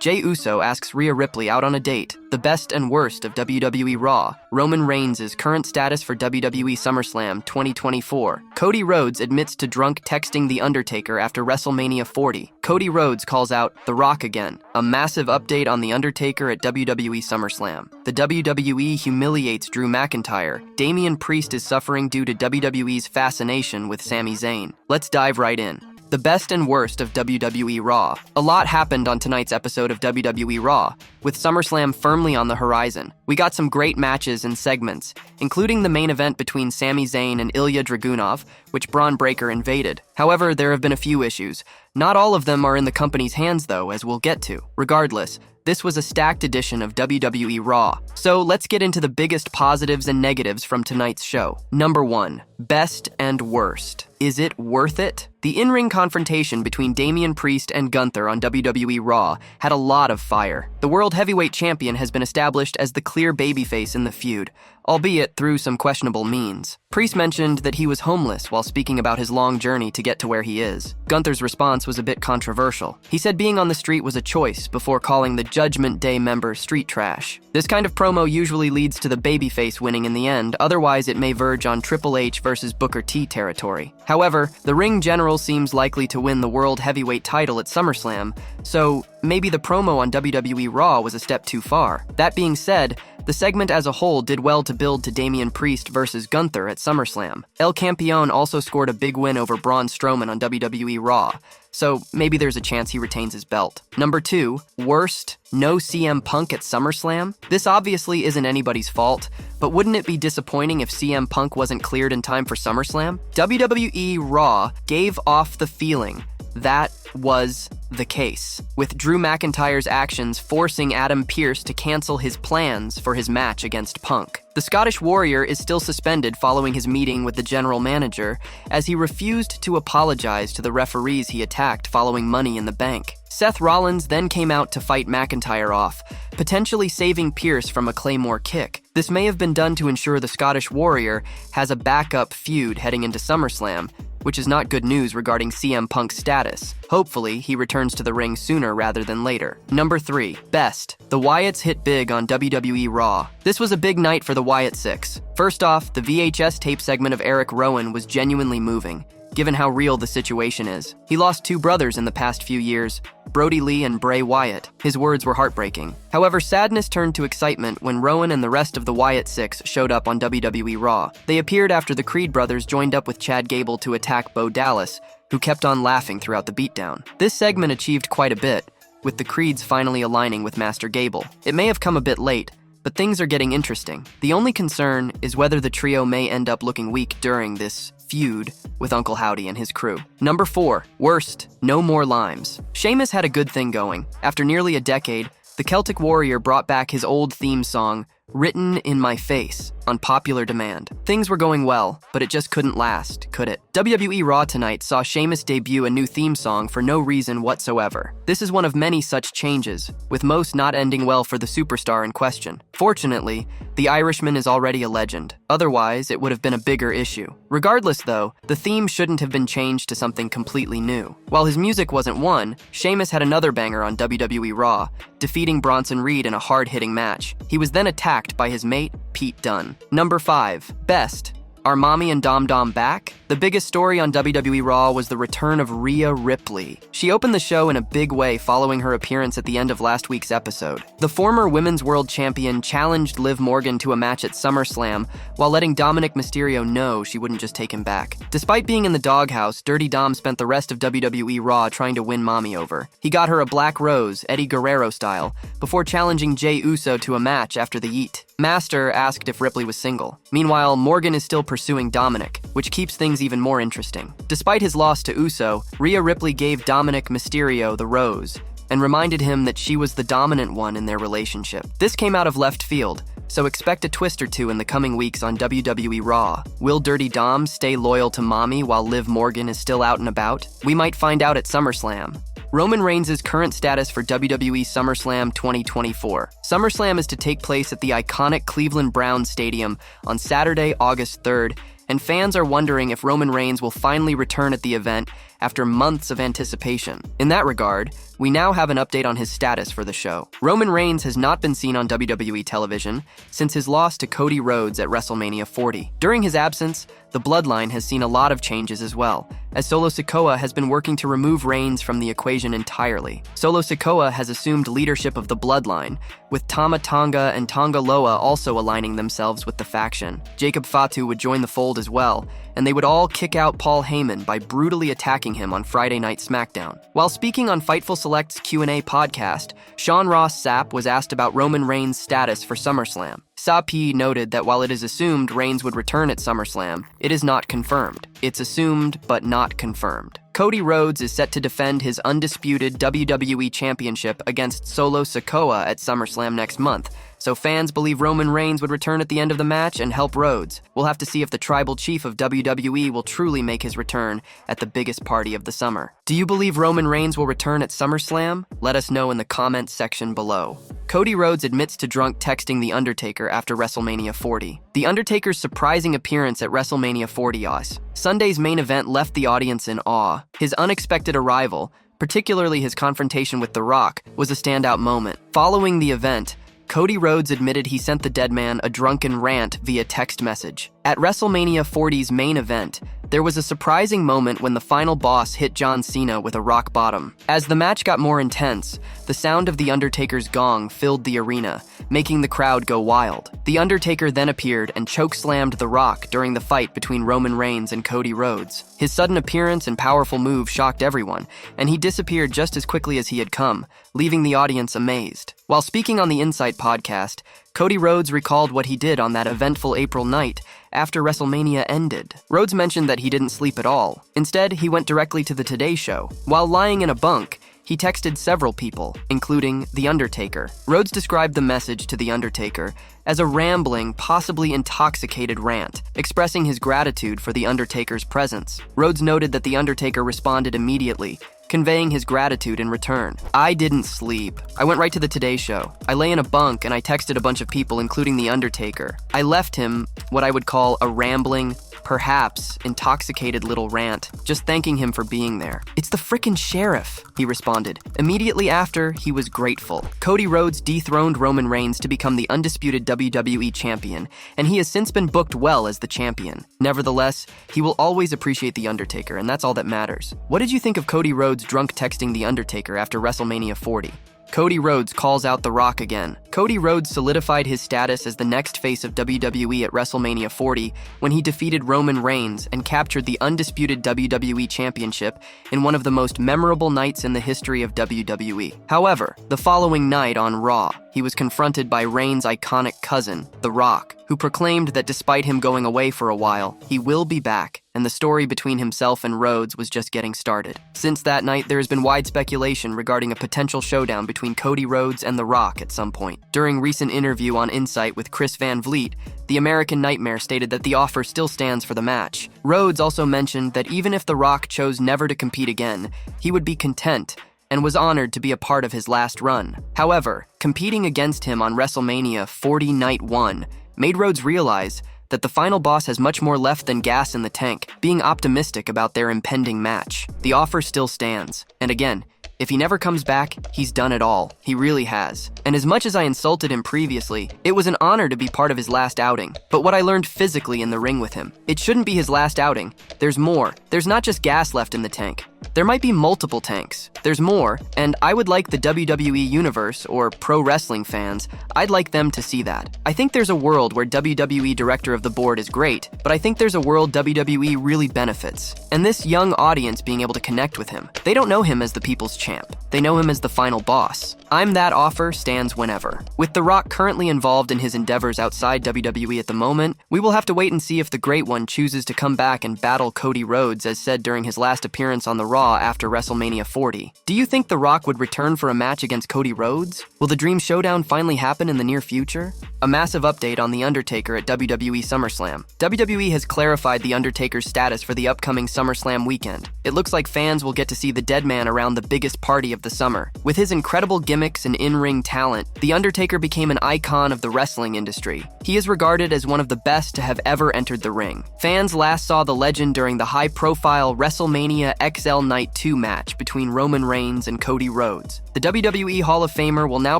Jey Uso asks Rhea Ripley out on a date. The best and worst of WWE RAW. Roman Reigns' current status for WWE Summerslam 2024. Cody Rhodes admits to drunk texting The Undertaker after WrestleMania 40. Cody Rhodes calls out The Rock again. A massive update on The Undertaker at WWE Summerslam. The WWE humiliates Drew McIntyre. Damian Priest is suffering due to WWE's fascination with Sami Zayn. Let's dive right in. The best and worst of WWE RAW. A lot happened on tonight's episode of WWE RAW, with SummerSlam firmly on the horizon. We got some great matches and segments, including the main event between Sami Zayn and Ilya Dragunov, which Braun Breaker invaded. However, there have been a few issues. Not all of them are in the company's hands, though, as we'll get to. Regardless, this was a stacked edition of WWE RAW. So let's get into the biggest positives and negatives from tonight's show. Number 1. Best and worst. Is it worth it? The in-ring confrontation between Damian Priest and Gunther on WWE RAW had a lot of fire. The World Heavyweight Champion has been established as the clear babyface in the feud, albeit through some questionable means. Priest mentioned that he was homeless while speaking about his long journey to get to where he is. Gunther's response was a bit controversial. He said being on the street was a choice before calling the Judgment Day member street trash. This kind of promo usually leads to the babyface winning in the end, otherwise it may verge on Triple H versus Booker T territory. However, the ring general seems likely to win the World Heavyweight title at SummerSlam, so maybe the promo on WWE RAW was a step too far. That being said, the segment as a whole did well to build to Damian Priest versus Gunther at SummerSlam. El Campeon also scored a big win over Braun Strowman on WWE RAW, so maybe there's a chance he retains his belt. Number 2, worst, no CM Punk at SummerSlam? This obviously isn't anybody's fault, but wouldn't it be disappointing if CM Punk wasn't cleared in time for SummerSlam? WWE RAW gave off the feeling that was the case, with Drew McIntyre's actions forcing Adam Pearce to cancel his plans for his match against Punk. The Scottish Warrior is still suspended following his meeting with the general manager, as he refused to apologize to the referees he attacked following Money in the Bank. Seth Rollins then came out to fight McIntyre off, potentially saving Pearce from a Claymore kick. This may have been done to ensure the Scottish Warrior has a backup feud heading into SummerSlam, which is not good news regarding CM Punk's status. Hopefully, he returns to the ring sooner rather than later. Number 3. Best. The Wyatts Hit Big on WWE RAW. This was a big night for the Wyatt Six. First off, the VHS tape segment of Eric Rowan was genuinely moving, given how real the situation is. He lost 2 brothers in the past few years, Brody Lee and Bray Wyatt. His words were heartbreaking. However, sadness turned to excitement when Rowan and the rest of the Wyatt Six showed up on WWE RAW. They appeared after the Creed brothers joined up with Chad Gable to attack Bo Dallas, who kept on laughing throughout the beatdown. This segment achieved quite a bit, with the Creeds finally aligning with Master Gable. It may have come a bit late, but things are getting interesting. The only concern is whether the trio may end up looking weak during this feud with Uncle Howdy and his crew. Number 4. Worst. No more limes. Sheamus had a good thing going. After nearly a decade, the Celtic Warrior brought back his old theme song, Written in My Face, on popular demand. Things were going well, but it just couldn't last, could it? WWE RAW tonight saw Sheamus debut a new theme song for no reason whatsoever. This is one of many such changes, with most not ending well for the superstar in question. Fortunately, the Irishman is already a legend. Otherwise, it would have been a bigger issue. Regardless, though, the theme shouldn't have been changed to something completely new. While his music wasn't one, Sheamus had another banger on WWE RAW, defeating Bronson Reed in a hard-hitting match. He was then attacked by his mate, Pete Dunne. Number 5. Best. Are Mommy and Dom Dom back? The biggest story on WWE RAW was the return of Rhea Ripley. She opened the show in a big way following her appearance at the end of last week's episode. The former Women's World Champion challenged Liv Morgan to a match at SummerSlam while letting Dominic Mysterio know she wouldn't just take him back. Despite being in the doghouse, Dirty Dom spent the rest of WWE RAW trying to win Mommy over. He got her a black rose, Eddie Guerrero style, before challenging Jey Uso to a match after the Yeet. Master asked if Ripley was single. Meanwhile, Morgan is still pursuing Dominic, which keeps things even more interesting. Despite his loss to Uso, Rhea Ripley gave Dominic Mysterio the rose and reminded him that she was the dominant one in their relationship. This came out of left field, so expect a twist or two in the coming weeks on WWE RAW. Will Dirty Dom stay loyal to Mommy while Liv Morgan is still out and about? We might find out at SummerSlam. Roman Reigns' current status for WWE Summerslam 2024. SummerSlam is to take place at the iconic Cleveland Browns Stadium on Saturday, August 3rd, and fans are wondering if Roman Reigns will finally return at the event after months of anticipation. In that regard, we now have an update on his status for the show. Roman Reigns has not been seen on WWE television since his loss to Cody Rhodes at WrestleMania 40. During his absence, the Bloodline has seen a lot of changes as well, as Solo Sikoa has been working to remove Reigns from the equation entirely. Solo Sikoa has assumed leadership of the Bloodline, with Tama Tonga and Tonga Loa also aligning themselves with the faction. Jacob Fatu would join the fold as well, and they would all kick out Paul Heyman by brutally attacking him on Friday Night SmackDown. While speaking on Fightful Select's Q&A podcast, Sean Ross Sapp was asked about Roman Reigns' status for SummerSlam. Sapp noted that while it is assumed Reigns would return at SummerSlam, it is not confirmed. It's assumed, but not confirmed. Cody Rhodes is set to defend his undisputed WWE Championship against Solo Sikoa at SummerSlam next month, so fans believe Roman Reigns would return at the end of the match and help Rhodes. We'll have to see if the tribal chief of WWE will truly make his return at the biggest party of the summer. Do you believe Roman Reigns will return at SummerSlam? Let us know in the comments section below. Cody Rhodes admits to drunk texting The Undertaker after WrestleMania 40. The Undertaker's surprising appearance at WrestleMania 40 Sunday's main event left the audience in awe. His unexpected arrival, particularly his confrontation with The Rock, was a standout moment. Following the event, Cody Rhodes admitted he sent the dead man a drunken rant via text message. At WrestleMania 40's main event, there was a surprising moment when the final boss hit John Cena with a rock bottom. As the match got more intense, the sound of The Undertaker's gong filled the arena, making the crowd go wild. The Undertaker then appeared and chokeslammed The Rock during the fight between Roman Reigns and Cody Rhodes. His sudden appearance and powerful move shocked everyone, and he disappeared just as quickly as he had come, leaving the audience amazed. While speaking on the Insight podcast, Cody Rhodes recalled what he did on that eventful April night after WrestleMania ended. Rhodes mentioned that he didn't sleep at all. Instead, he went directly to the Today Show. While lying in a bunk, he texted several people, including The Undertaker. Rhodes described the message to The Undertaker as a rambling, possibly intoxicated rant, expressing his gratitude for The Undertaker's presence. Rhodes noted that The Undertaker responded immediately, conveying his gratitude in return. "I didn't sleep. I went right to the Today Show. I lay in a bunk and I texted a bunch of people, including The Undertaker. I left him what I would call a rambling, perhaps intoxicated little rant, just thanking him for being there. It's the frickin' sheriff," he responded. Immediately after, he was grateful. Cody Rhodes dethroned Roman Reigns to become the undisputed WWE champion, and he has since been booked well as the champion. Nevertheless, he will always appreciate The Undertaker, and that's all that matters. What did you think of Cody Rhodes drunk texting The Undertaker after WrestleMania 40? Cody Rhodes calls out The Rock again. Cody Rhodes solidified his status as the next face of WWE at WrestleMania 40 when he defeated Roman Reigns and captured the undisputed WWE Championship in one of the most memorable nights in the history of WWE. However, the following night on Raw, he was confronted by Reigns' iconic cousin, The Rock, who proclaimed that despite him going away for a while, he will be back, and the story between himself and Rhodes was just getting started. Since that night, there has been wide speculation regarding a potential showdown between Cody Rhodes and The Rock at some point. During a recent interview on Insight with Chris Van Vliet, the American Nightmare stated that the offer still stands for the match. Rhodes also mentioned that even if The Rock chose never to compete again, he would be content and was honored to be a part of his last run. However, competing against him on WrestleMania 40 Night 1 made Rhodes realize that the final boss has much more left than gas in the tank, being optimistic about their impending match. The offer still stands, and again, if he never comes back, he's done it all. He really has. And as much as I insulted him previously, it was an honor to be part of his last outing. But what I learned physically in the ring with him, it shouldn't be his last outing. There's more. There's not just gas left in the tank. There might be multiple tanks. There's more, and I would like the WWE Universe, or pro wrestling fans, I'd like them to see that. I think there's a world where WWE Director of the Board is great, but I think there's a world WWE really benefits. And this young audience being able to connect with him. They don't know him as the people's champ. They know him as the final boss. I'm That offer stands whenever. With The Rock currently involved in his endeavors outside WWE at the moment, we will have to wait and see if the Great One chooses to come back and battle Cody Rhodes as said during his last appearance on the Raw after WrestleMania 40. Do you think The Rock would return for a match against Cody Rhodes? Will the Dream Showdown finally happen in the near future? A massive update on The Undertaker at WWE Summerslam. WWE has clarified The Undertaker's status for the upcoming SummerSlam weekend. It looks like fans will get to see the dead man around the biggest party of the summer. With his incredible gimmick gimmicks and in-ring talent, The Undertaker became an icon of the wrestling industry. He is regarded as one of the best to have ever entered the ring. Fans last saw the legend during the high-profile WrestleMania XL Night 2 match between Roman Reigns and Cody Rhodes. The WWE Hall of Famer will now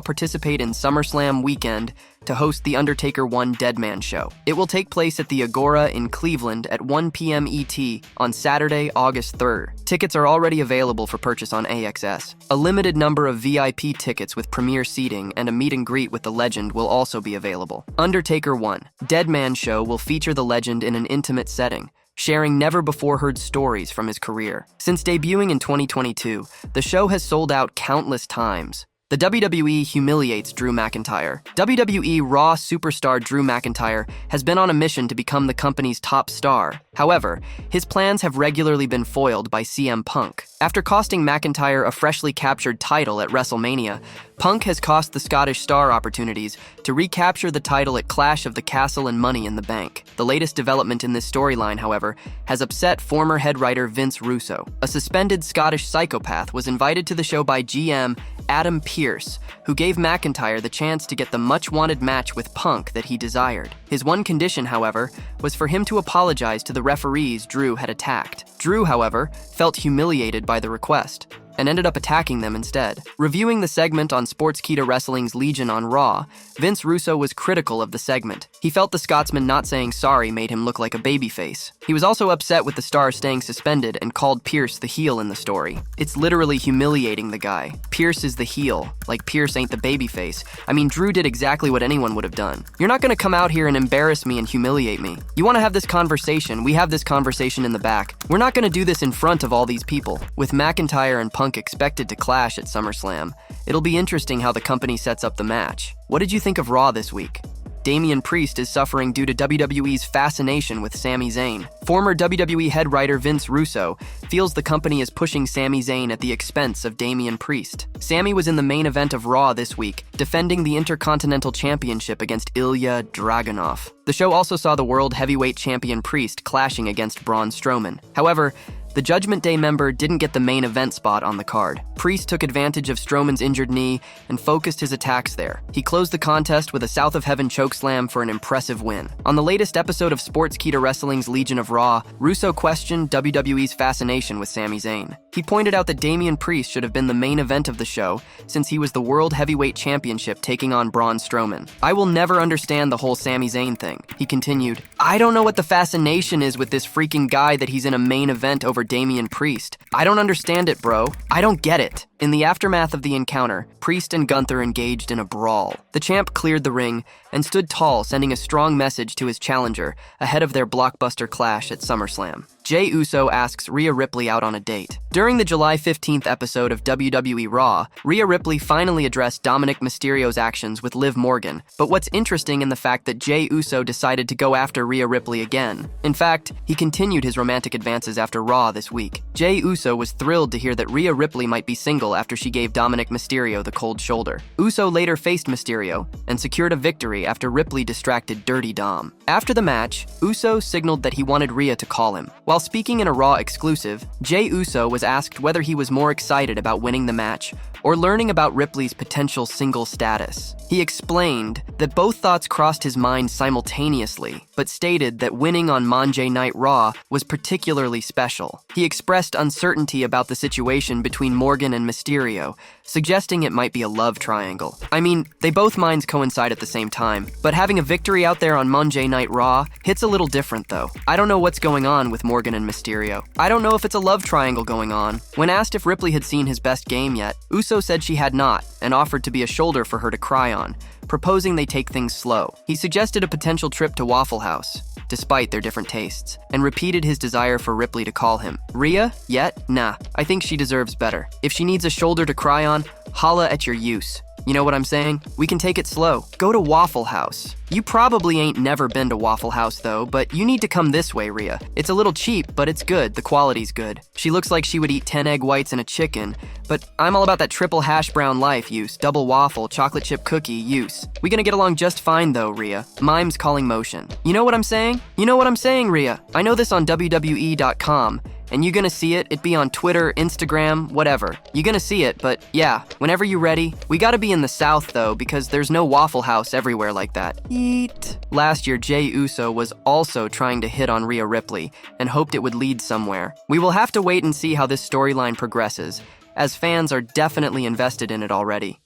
participate in SummerSlam weekend to host the Undertaker 1 Deadman show. It will take place at the Agora in Cleveland at 1 p.m. ET on Saturday, August 3rd. Tickets are already available for purchase on AXS. A limited number of VIP tickets with premier seating and a meet and greet with the legend will also be available. Undertaker 1 Deadman show will feature the legend in an intimate setting, sharing never-before-heard stories from his career. Since debuting in 2022, the show has sold out countless times. The WWE humiliates Drew McIntyre. WWE RAW superstar Drew McIntyre has been on a mission to become the company's top star. However, his plans have regularly been foiled by CM Punk. After costing McIntyre a freshly captured title at WrestleMania, Punk has cost the Scottish star opportunities to recapture the title at Clash of the Castle and Money in the Bank. The latest development in this storyline, however, has upset former head writer Vince Russo. A suspended Scottish psychopath was invited to the show by GM Adam Pearce, who gave McIntyre the chance to get the much-wanted match with Punk that he desired. His one condition, however, was for him to apologize to the referees Drew had attacked. Drew, however, felt humiliated by the request and ended up attacking them instead. Reviewing the segment on Sportskeeda Wrestling's Legion on Raw, Vince Russo was critical of the segment. He felt the Scotsman not saying sorry made him look like a babyface. He was also upset with the star staying suspended and called Pearce the heel in the story. It's literally humiliating the guy. Pearce is the heel, like Pearce ain't the babyface. I mean, Drew did exactly what anyone would have done. You're not gonna come out here and embarrass me and humiliate me. You wanna have this conversation, we have this conversation in the back. We're not gonna do this in front of all these people. With McIntyre and Punk expected to clash at SummerSlam, it'll be interesting how the company sets up the match. What did you think of Raw this week? Damian Priest is suffering due to WWE's fascination with Sami Zayn. Former WWE head writer Vince Russo feels the company is pushing Sami Zayn at the expense of Damian Priest. Sami was in the main event of Raw this week, defending the Intercontinental Championship against Ilya Dragunov. The show also saw the World Heavyweight Champion Priest clashing against Braun Strowman. However, the Judgment Day member didn't get the main event spot on the card. Priest took advantage of Strowman's injured knee and focused his attacks there. He closed the contest with a South of Heaven chokeslam for an impressive win. On the latest episode of Sportskeeda Wrestling's Legion of Raw, Russo questioned WWE's fascination with Sami Zayn. He pointed out that Damian Priest should have been the main event of the show since he was the World Heavyweight Championship taking on Braun Strowman. I will never understand the whole Sami Zayn thing. He continued, I don't know what the fascination is with this freaking guy that he's in a main event over Damian Priest. I don't understand it, bro. I don't get it. In the aftermath of the encounter, Priest and Gunther engaged in a brawl. The champ cleared the ring and stood tall, sending a strong message to his challenger ahead of their blockbuster clash at SummerSlam. Jey Uso asks Rhea Ripley out on a date. During the July 15th episode of WWE Raw, Rhea Ripley finally addressed Dominic Mysterio's actions with Liv Morgan, but what's interesting in the fact that Jey Uso decided to go after Rhea Ripley again. In fact, he continued his romantic advances after Raw this week. Jey Uso was thrilled to hear that Rhea Ripley might be single after she gave Dominic Mysterio the cold shoulder. Uso later faced Mysterio and secured a victory after Ripley distracted Dirty Dom. After the match, Uso signaled that he wanted Rhea to call him. While speaking in a Raw exclusive, Jey Uso was asked whether he was more excited about winning the match or learning about Ripley's potential single status. He explained that both thoughts crossed his mind simultaneously, but stated that winning on Monday Night Raw was particularly special. He expressed uncertainty about the situation between Morgan and Mysterio, suggesting it might be a love triangle. I mean, they both minds coincide at the same time, but having a victory out there on Monday Night Raw hits a little different though. I don't know what's going on with Morgan and Mysterio. I don't know if it's a love triangle going on. When asked if Ripley had seen his best game yet, Uso said she had not and offered to be a shoulder for her to cry on, proposing they take things slow. He suggested a potential trip to Waffle House, despite their different tastes, and repeated his desire for Ripley to call him. Rhea? Yet? Nah, I think she deserves better. If she needs a shoulder to cry on, holla at your use. You know what I'm saying? We can take it slow. Go to Waffle House. You probably ain't never been to Waffle House though, but you need to come this way, Rhea. It's a little cheap, but it's good. The quality's good. She looks like she would eat 10 egg whites and a chicken, but I'm all about that triple hash brown life use, double waffle, chocolate chip cookie use. We gonna get along just fine though, Rhea. Mimes calling motion. You know what I'm saying? You know what I'm saying, Rhea. I know this on WWE.com, And you gonna see it be on Twitter, Instagram, whatever. You gonna see it, but yeah, whenever you ready. We gotta be in the South though, because there's no Waffle House everywhere like that. Eat. Last year, Jey Uso was also trying to hit on Rhea Ripley and hoped it would lead somewhere. We will have to wait and see how this storyline progresses, as fans are definitely invested in it already.